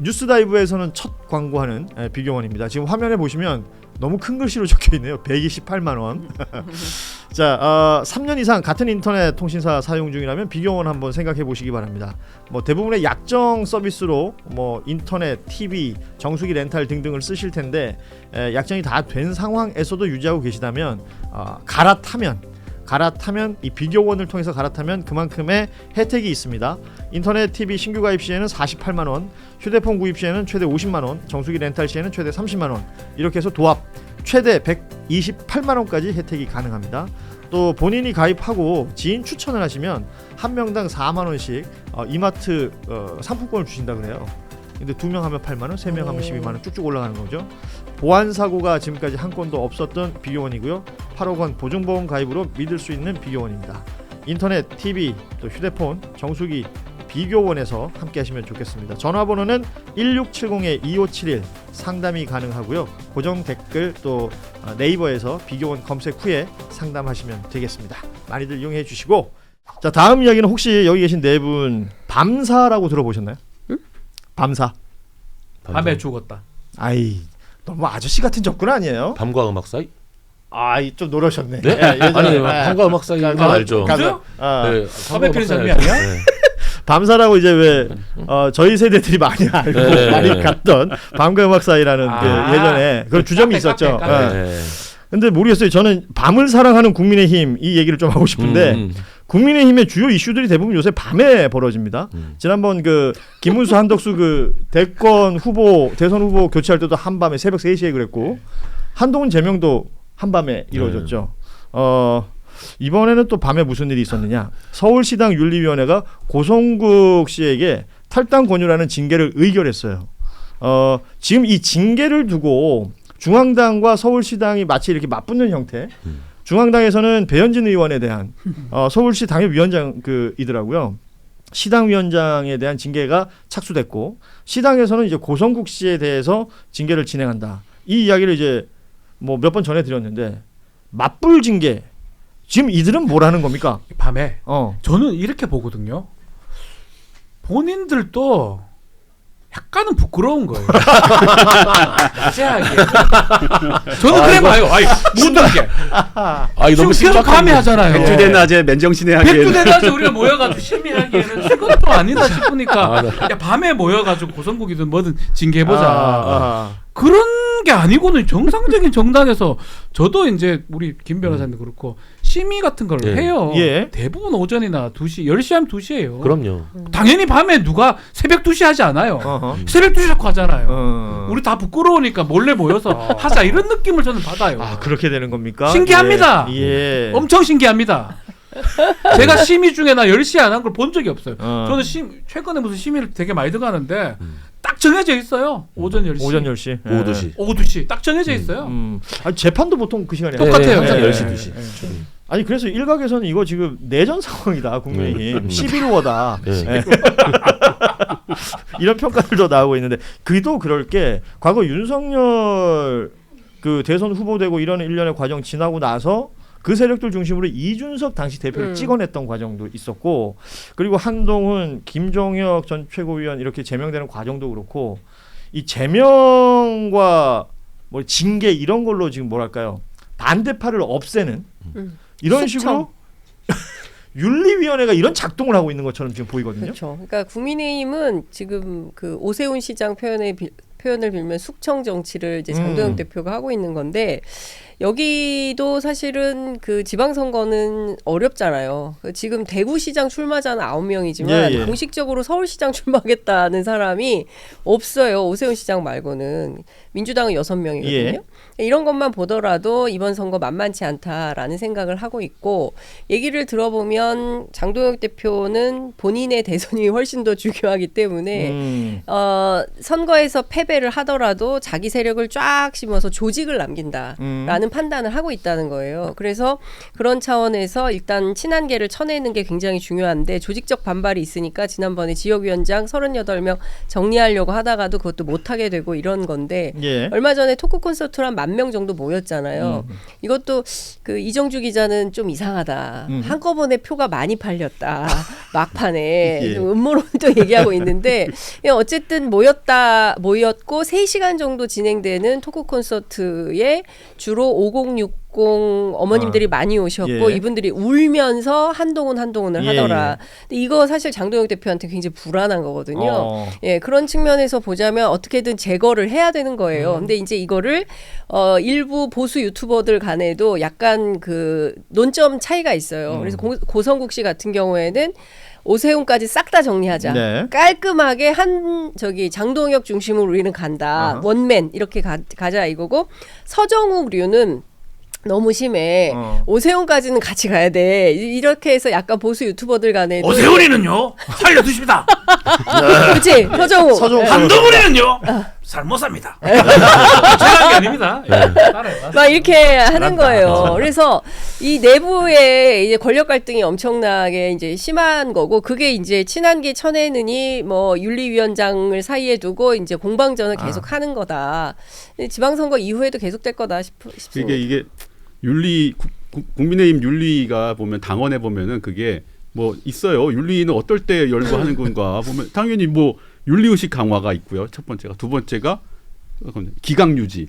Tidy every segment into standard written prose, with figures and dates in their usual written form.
뉴스다이브에서는 첫 광고하는 비교원입니다. 지금 화면에 보시면 너무 큰 글씨로 적혀있네요. 128만 원. 자, 3년 이상 같은 인터넷 통신사 사용 중이라면 비교원 한번 생각해 보시기 바랍니다. 뭐 대부분의 약정 서비스로 뭐 인터넷, TV, 정수기 렌탈 등등을 쓰실 텐데 약정이 다 된 상황에서도 유지하고 계시다면 갈아타면 이 비교원을 통해서 갈아타면 그만큼의 혜택이 있습니다. 인터넷 TV 신규 가입 시에는 48만 원, 휴대폰 구입 시에는 최대 50만 원, 정수기 렌탈 시에는 최대 30만 원, 이렇게 해서 도합 최대 128만 원까지 혜택이 가능합니다. 또 본인이 가입하고 지인 추천을 하시면 한 명당 4만 원씩 이마트 상품권을 주신다 그래요. 근데 2명 하면 8만 원, 3명 하면 12만 원 쭉쭉 올라가는 거죠. 보안 사고가 지금까지 한 건도 없었던 비교원이고요. 8억 원 보증보험 가입으로 믿을 수 있는 비교원입니다. 인터넷, TV, 또 휴대폰, 정수기 비교원에서 함께 하시면 좋겠습니다. 전화번호는 1670-2571 상담이 가능하고요. 고정 댓글 또 네이버에서 비교원 검색 후에 상담하시면 되겠습니다. 많이들 이용해 주시고, 자, 다음 이야기는 혹시 여기 계신 네 분 밤사라고 들어보셨나요? 응? 밤사. 밤에 죽었다. 아이, 너무 아저씨 같은 접근 아니에요? 밤과 음악 사이? 아이, 좀 노려셨네. 네? 아니, 밤과 음악 사이는 알죠. 그죠? 네, 밤에 피는 장미 아니야? 네. 밤사라고 이제 왜 저희 세대들이 많이 알고 네. 많이 갔던 밤과 음악 사이라는 그 예전에 그런 주점이 있었죠. 네. 근데 모르겠어요. 저는 밤을 사랑하는 국민의힘 이 얘기를 좀 하고 싶은데 국민의힘의 주요 이슈들이 대부분 요새 밤에 벌어집니다. 지난번 그 김문수 한덕수 그 대선 후보 교체할 때도 한밤에 새벽 3시에 그랬고, 한동훈 제명도 한밤에 이루어졌죠. 이번에는 또 밤에 무슨 일이 있었느냐. 서울시당 윤리위원회가 고성국 씨에게 탈당 권유라는 징계를 의결했어요. 지금 이 징계를 두고 중앙당과 서울시당이 마치 이렇게 맞붙는 형태. 중앙당에서는 배현진 의원에 대한 서울시 당협위원장 이더라고요. 시당 위원장에 대한 징계가 착수됐고, 시당에서는 이제 고성국 씨에 대해서 징계를 진행한다. 이 이야기를 이제 뭐 몇 번 전해드렸는데, 맞불 징계. 지금 이들은 뭐라는 겁니까? 밤에. 저는 이렇게 보거든요. 본인들도 약간은 부끄러운 거예요. 자세하게. 저는 그래 봐요. 모든 게. 너무 지금 밤에 하잖아요. 백주대 낮에 맨정신에 하기에는 백주대 낮에 우리가 모여가지고 심의하기에는 그것도 아니다 싶으니까 야, 밤에 모여가지고 고성국이든 뭐든 징계해보자. 그런 게 아니고는 정상적인 정당에서, 저도 이제 우리 김 변호사님도 그렇고 심의 같은 걸 해요. 대부분 오전이나 2시, 10시 하면 2시예요. 그럼요. 당연히 밤에 누가 새벽 2시 하지 않아요. 새벽 2시 자꾸 하잖아요. 우리 다 부끄러우니까 몰래 모여서 하자, 이런 느낌을 저는 받아요. 그렇게 되는 겁니까? 신기합니다. 엄청 신기합니다. 제가 심의 중에 나 10시에 안 한 걸 본 적이 없어요. 저는 최근에 무슨 심의를 되게 많이 들어가는데 딱 정해져 있어요. 오전 10시. 오전 10시. 오후 2시. 딱 정해져 있어요. 재판도 보통 그 시간에 똑같아요. 항상 10시, 2시. 아니, 그래서 일각에서는 이거 지금 내전 상황이다, 국민의힘. 11호다. 이런 평가들도 나오고 있는데, 그도 그럴 게 과거 윤석열 그 대선 후보 되고 이런 일련의 과정 지나고 나서 그 세력들 중심으로 이준석 당시 대표를 찍어냈던 과정도 있었고, 그리고 한동훈, 김종혁 전 최고위원 이렇게 제명되는 과정도 그렇고, 이 제명과 뭐 징계 이런 걸로 지금 뭐랄까요, 반대파를 없애는 이런 식으로 윤리위원회가 이런 작동을 하고 있는 것처럼 지금 보이거든요. 그렇죠. 그러니까 국민의힘은 지금 그 오세훈 시장 표현을 빌면 숙청 정치를 이제 장도영 대표가 하고 있는 건데, 여기도 사실은 그 지방선거는 어렵잖아요. 지금 대구시장 출마자는 9명이지만 공식적으로 서울시장 출마하겠다는 사람이 없어요. 오세훈 시장 말고는. 민주당은 6명이거든요. 이런 것만 보더라도 이번 선거 만만치 않다라는 생각을 하고 있고, 얘기를 들어보면 장도영 대표는 본인의 대선이 훨씬 더 중요하기 때문에 선거에서 패배를 패배를 하더라도 자기 세력을 쫙 심어서 조직을 남긴다라는 판단을 하고 있다는 거예요. 그래서 그런 차원에서 일단 친한계를 쳐내는 게 굉장히 중요한데 조직적 반발이 있으니까 지난번에 지역위원장 38명 정리하려고 하다가도 그것도 못하게 되고 이런 건데 예. 얼마 전에 토크 콘서트로 한 10,000명 정도 모였잖아요. 이것도 그 이정주 기자는 좀 이상하다. 한꺼번에 표가 많이 팔렸다. 막판에 예. 좀 음모론도 얘기하고 있는데 어쨌든 모였고 3시간 정도 진행되는 토크 콘서트에 주로 5060 어머님들이 많이 오셨고 예. 이분들이 울면서 한동훈을 예, 하더라. 근데 이거 사실 장동혁 대표한테 굉장히 불안한 거거든요. 어. 예, 그런 측면에서 보자면 어떻게든 제거를 해야 되는 거예요. 근데 이제 이거를 일부 보수 유튜버들 간에도 약간 그 논점 차이가 있어요. 그래서 고성국 씨 같은 경우에는 오세훈까지 싹 다 정리하자. 네. 깔끔하게 장동혁 중심으로 우리는 간다. 아하. 원맨 이렇게 가자 이거고 서정욱류는 너무 심해. 오세훈까지는 같이 가야 돼. 이렇게 해서 약간 보수 유튜버들 간에 오세훈이는요 살려두십니다. 그렇지. 서정욱. 한동훈이는요 살 못 삽니다. 제가 한 게 아닙니다. 따라요. 막 이렇게 하는 거예요. 그래서 이 내부에 이제 권력 갈등이 엄청나게 이제 심한 거고 그게 이제 친한계 쳐내느니 뭐 윤리위원장을 사이에 두고 이제 공방전을 계속 하는 거다. 지방선거 이후에도 계속될 거다 싶습니다. 이게 국민의힘 윤리가 보면 당원에 보면은 그게 뭐 있어요. 윤리는 어떨 때 열고 하는 건가 보면 당연히 뭐 윤리의식 강화가 있고요. 첫 번째가. 두 번째가 기강 유지.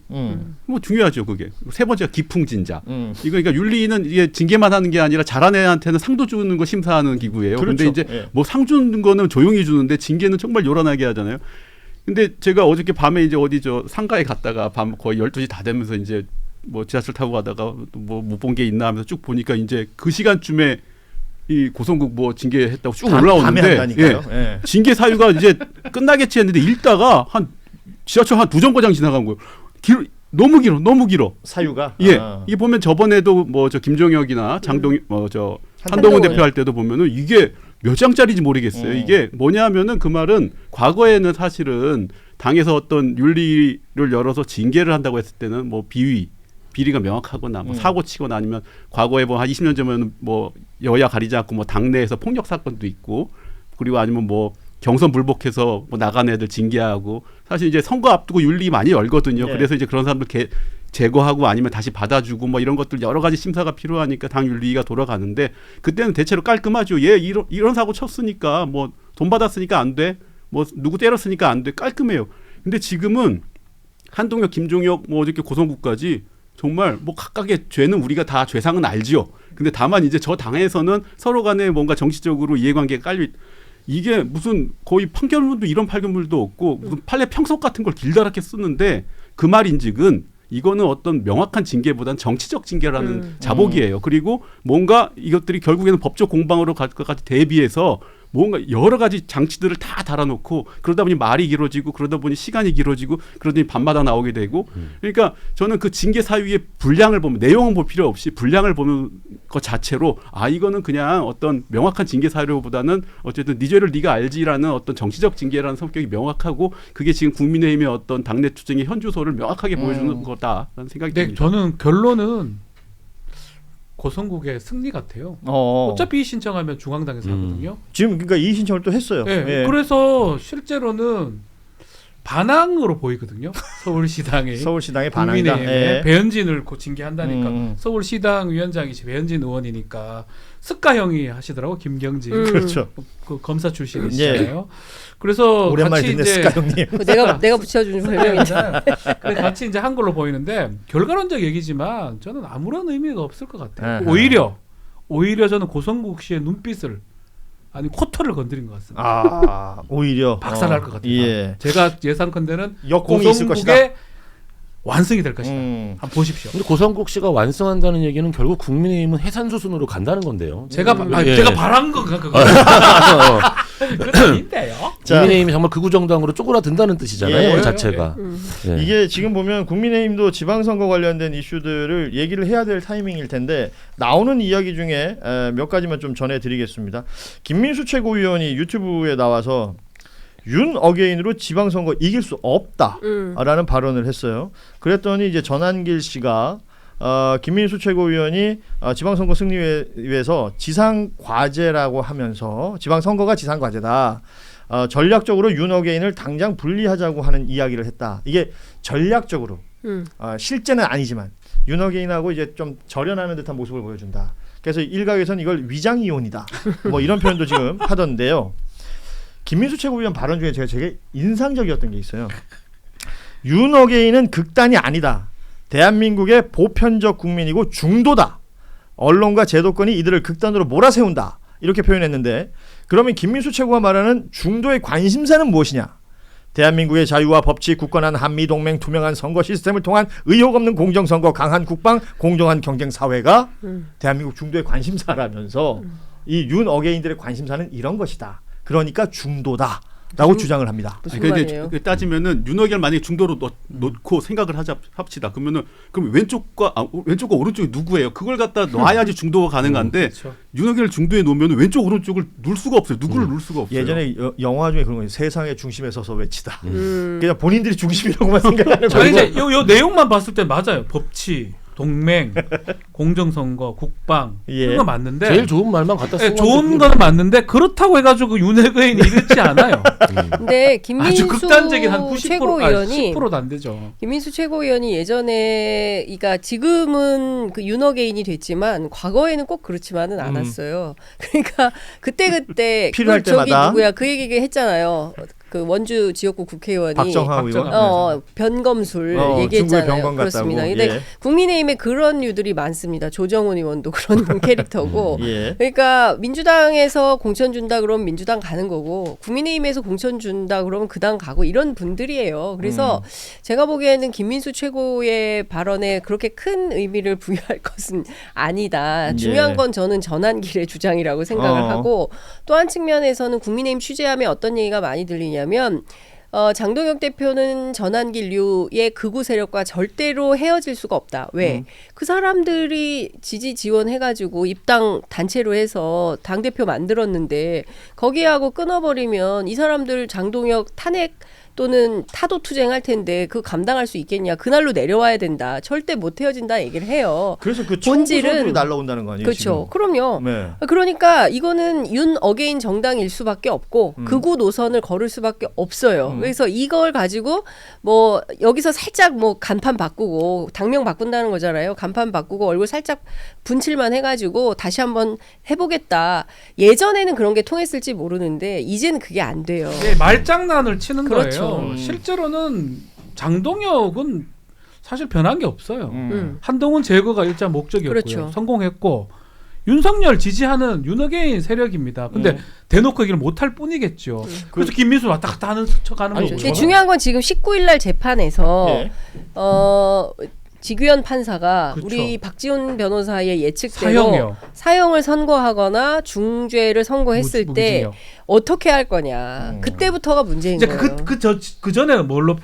뭐 중요하죠, 그게. 세 번째가 기풍진자. 이거 그러니까 윤리는 이게 징계만 하는 게 아니라 잘한 애한테는 상도 주는 거 심사하는 기구예요. 그런데 그렇죠. 이제 예. 뭐 상 주는 거는 조용히 주는데 징계는 정말 요란하게 하잖아요. 근데 제가 어저께 밤에 이제 어디 상가에 갔다가 밤 거의 12시 다 되면서 이제 뭐 지하철 타고 가다가 뭐 못 본 게 있나 하면서 쭉 보니까 이제 그 시간쯤에 이 고성국 뭐 징계했다고 쭉 밤에 올라오는데 한다니까요. 예. 징계 사유가 이제 끝나겠지 했는데 읽다가 한 지하철 한 2정거장 지나간 거예요. 너무 길어. 사유가. 예. 이게 보면 저번에도 뭐 저 김종혁이나 한동훈 대표 할 때도 보면은 이게 몇 장짜리인지 모르겠어요. 이게 뭐냐면은 그 말은 과거에는 사실은 당에서 어떤 윤리를 열어서 징계를 한다고 했을 때는 뭐 비리가 명확하거나 뭐 사고 치거나 아니면 과거에 뭐 한 20년 전에는 뭐 여야 가리지 않고 뭐 당내에서 폭력 사건도 있고 그리고 아니면 뭐 경선 불복해서 뭐 나간 애들 징계하고 사실 이제 선거 앞두고 윤리 많이 열거든요. 예. 그래서 이제 그런 사람들 제거하고 아니면 다시 받아주고 뭐 이런 것들 여러 가지 심사가 필요하니까 당 윤리가 돌아가는데 그때는 대체로 깔끔하죠. 얘 이런 사고 쳤으니까 뭐 돈 받았으니까 안 돼. 뭐 누구 때렸으니까 안 돼. 깔끔해요. 근데 지금은 한동혁, 김종혁 뭐 어저께 고성국까지 정말 뭐 각각의 죄는 우리가 다 죄상은 알지요. 근데 다만 이제 저 당에서는 서로 간에 뭔가 정치적으로 이해관계가 깔려 이게 무슨 거의 판결문도 이런 판결문도 없고 무슨 판례 평석 같은 걸 길다랗게 쓰는데 그 말인즉은 이거는 어떤 명확한 징계보다는 정치적 징계라는 자복이에요. 그리고 뭔가 이것들이 결국에는 법적 공방으로 갈 것까지 대비해서 뭔가 여러 가지 장치들을 다 달아놓고 그러다 보니 말이 길어지고 그러다 보니 시간이 길어지고 그러더니 밤마다 나오게 되고 그러니까 저는 그 징계 사유의 분량을 보면 내용은 볼 필요 없이 분량을 보는 것 자체로 이거는 그냥 어떤 명확한 징계 사유보다는 어쨌든 네 죄를 네가 알지라는 어떤 정치적 징계라는 성격이 명확하고 그게 지금 국민의힘의 어떤 당내 투쟁의 현주소를 명확하게 보여주는 거다라는 생각이 네, 듭니다. 저는 결론은 고성국의 승리 같아요. 어차피 신청하면 중앙당에서 하거든요. 지금 그러니까 이의 신청을 또 했어요. 네, 예. 그래서 실제로는 반항으로 보이거든요. 서울시당이 서울시당의 반항이다. 국민의힘에 예. 배현진을 징계한다니까. 서울시당 위원장이 배현진 의원이니까 습가형이 하시더라고 김경진. 그렇죠. 그 검사 출신이시잖아요. 그래서 오랜만에 같이 듣네 이제 스카 형님. 내가 붙여준 설명인데. 그래 같이 이제 한 걸로 보이는데 결과론적 얘기지만 저는 아무런 의미가 없을 것 같아요. 아하. 오히려 저는 고성국 씨의 눈빛을 아니 코털을 건드린 것 같습니다. 오히려 박살날 것 같아요. 예. 제가 예상컨대는 역공이 있을 것이다. 고성국의 완성이 될 것이다. 한번 보십시오. 근데 고성국 씨가 완성한다는 얘기는 결국 국민의힘은 해산 수순으로 간다는 건데요. 제가 예. 제가 바란 건가 그거. 그건 아닌데요. 국민의힘이 정말 극우 정당으로 쪼그라든다는 뜻이잖아요. 예. 그 자체가. 예. 이게 지금 보면 국민의힘도 지방선거 관련된 이슈들을 얘기를 해야 될 타이밍일 텐데 나오는 이야기 중에 몇 가지만 좀 전해드리겠습니다. 김민수 최고위원이 유튜브에 나와서 윤 어게인으로 지방선거 이길 수 없다라는 발언을 했어요. 그랬더니 이제 전한길 씨가 김민수 최고위원이 지방선거 승리에 위해서 지상과제라고 하면서 지방선거가 지상과제다. 전략적으로 윤 어게인을 당장 분리하자고 하는 이야기를 했다. 이게 전략적으로 실제는 아니지만 윤 어게인하고 이제 좀 절연하는 듯한 모습을 보여준다. 그래서 일각에서는 이걸 위장이혼이다. 뭐 이런 표현도 지금 하던데요. 김민수 최고위원 발언 중에 제가 되게 인상적이었던 게 있어요. 윤 어게인은 극단이 아니다. 대한민국의 보편적 국민이고 중도다. 언론과 제도권이 이들을 극단으로 몰아세운다. 이렇게 표현했는데 그러면 김민수 최고가 말하는 중도의 관심사는 무엇이냐? 대한민국의 자유와 법치, 굳건한 한미동맹, 투명한 선거 시스템을 통한 의혹 없는 공정선거, 강한 국방, 공정한 경쟁 사회가 대한민국 중도의 관심사라면서 이 윤 어게인들의 관심사는 이런 것이다. 그러니까 중도다라고 주장을 합니다. 무슨 근데 말이에요? 따지면은 윤석열 만약에 중도로 놓고 생각을 합시다. 그러면 왼쪽과 오른쪽이 누구예요? 그걸 갖다 놔야지 중도가 가능한데 그렇죠. 윤석열 중도에 놓으면 왼쪽 오른쪽을 눌 수가 없어요. 누구를 눌 수가 없어요. 예전에 영화 중에 그런 거예요. 세상의 중심에 서서 외치다. 그냥 본인들이 중심이라고만 생각하는 자 거예요. 이제 요 내용만 봤을 때 맞아요. 법치, 동맹, 공정선거, 국방 예. 이런 거 맞는데 제일 좋은 말만 갖다 예, 쓰고 좋은 거는 맞는데 그렇다고 해가지고 윤핵관이 이렇지 않아요. 근데 아주 김민수 극단적인 한 90% 최고위원이 10%도 안 되죠. 김민수 최고위원이 예전에 그러니까 지금은 그 윤어게인이 됐지만 과거에는 꼭 그렇지만은 않았어요. 그러니까 그때 필요할 저기 때마다. 누구야 그 얘기 했잖아요. 그 원주 지역구 국회의원이 박정하 의원. 변검술 중국에 얘기했잖아요. 병건 그렇습니다. 같다고. 근데 예. 국민의힘에 그런 류들이 많습니다. 조정훈 의원도 그런 캐릭터고. 예. 그러니까 민주당에서 공천 준다 그러면 민주당 가는 거고 국민의힘에서 공천 준다 그러면 그 당 가고 이런 분들이에요. 그래서 제가 보기에는 김민수 최고의 발언에 그렇게 큰 의미를 부여할 것은 아니다. 중요한 건 저는 전한길의 주장이라고 생각을 하고 또 한 측면에서는 국민의힘 취재함에 어떤 얘기가 많이 들리냐면 장동혁 대표는 전한길류의 극우 세력과 절대로 헤어질 수가 없다. 왜? 그 사람들이 지지 지원해가지고 입당 단체로 해서 당대표 만들었는데 거기하고 끊어버리면 이 사람들 장동혁 탄핵 또는 타도 투쟁할 텐데 그 감당할 수 있겠냐. 그날로 내려와야 된다. 절대 못 헤어진다 얘기를 해요. 그래서 그 본질은- 청구서들이 날라온다는 거 아니에요? 그렇죠. 지금? 그럼요. 네. 그러니까 이거는 윤 어게인 정당일 수밖에 없고 극우 노선을 걸을 수밖에 없어요. 그래서 이걸 가지고 뭐 여기서 살짝 뭐 간판 바꾸고 당명 바꾼다는 거잖아요. 간판 바꾸고 얼굴 살짝 분칠만 해가지고 다시 한번 해보겠다. 예전에는 그런 게 통했을지 모르는데 이제는 그게 안 돼요. 예, 말장난을 치는 그렇죠. 거예요. 실제로는 장동혁은 사실 변한 게 없어요. 한동훈 제거가 일자 목적이었고요. 그렇죠. 성공했고 윤석열 지지하는 윤어게인 세력입니다. 근데 대놓고 얘기를 못할 뿐이겠죠. 그래서 김민수 왔다 갔다 하는 척하는 아니, 거고. 근데 중요한 건 지금 19일 날 재판에서 예. 지규현 판사가 그렇죠. 우리 박지훈 변호사의 예측대로 사형이요. 사형을 선고하거나 중죄를 선고했을 때 무기징역. 어떻게 할 거냐. 그때부터가 문제인 이제 거예요. 그 전에 뭘로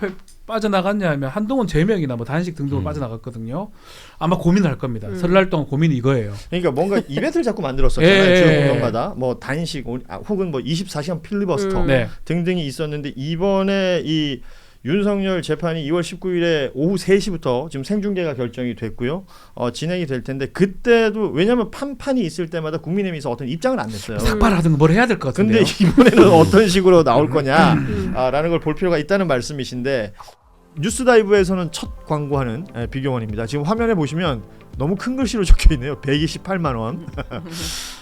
빠져나갔냐 하면 한동훈 제명이나 뭐 단식 등등으로 빠져나갔거든요. 아마 고민할 겁니다. 설날 동안 고민이 이거예요. 그러니까 뭔가 이벤트를 자꾸 만들었었잖아요. 예. 지역 공간마다 뭐 단식 혹은 뭐 24시간 필리버스터 네. 등등이 있었는데 이번에 이 윤석열 재판이 2월 19일에 오후 3시부터 지금 생중계가 결정이 됐고요. 진행이 될 텐데 그때도 왜냐하면 판판이 있을 때마다 국민의힘에서 어떤 입장을 안 냈어요. 삭발하든가 뭘 해야 될 것 근데 같은데요. 이번에는 어떤 식으로 나올 거냐라는 걸 볼 필요가 있다는 말씀이신데 뉴스다이브에서는 첫 광고하는 비경원입니다. 지금 화면에 보시면 너무 큰 글씨로 적혀 있네요. 128만 원.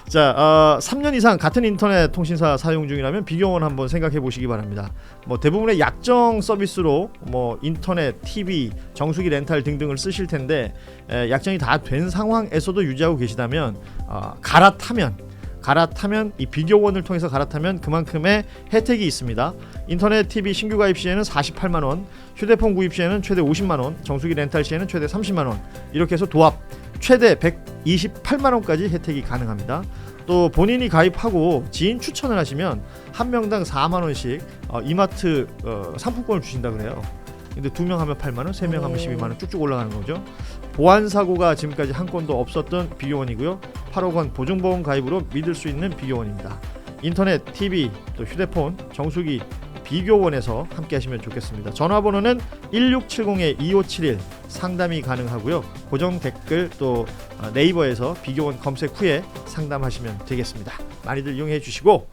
자, 3년 이상 같은 인터넷 통신사 사용 중이라면 비경원 한번 생각해 보시기 바랍니다. 뭐 대부분의 약정 서비스로 뭐 인터넷, TV, 정수기 렌탈 등등을 쓰실 텐데 약정이 다 된 상황에서도 유지하고 계시다면 갈아타면 이 비교원을 통해서 갈아타면 그만큼의 혜택이 있습니다. 인터넷 TV 신규 가입 시에는 48만 원, 휴대폰 구입 시에는 최대 50만 원, 정수기 렌탈 시에는 최대 30만 원. 이렇게 해서 도합 최대 128만 원까지 혜택이 가능합니다. 또 본인이 가입하고 지인 추천을 하시면 한 명당 4만 원씩 이마트 상품권을 주신다 그래요. 근데 2명 하면 8만 원, 3명 하면 12만 원 쭉쭉 올라가는 거죠. 보안 사고가 지금까지 한 건도 없었던 비교원이고요. 8억 원 보증보험 가입으로 믿을 수 있는 비교원입니다. 인터넷, TV, 또 휴대폰, 정수기, 비교원에서 함께 하시면 좋겠습니다. 전화번호는 1670-2571 상담이 가능하고요. 고정 댓글 또 네이버에서 비교원 검색 후에 상담하시면 되겠습니다. 많이들 이용해 주시고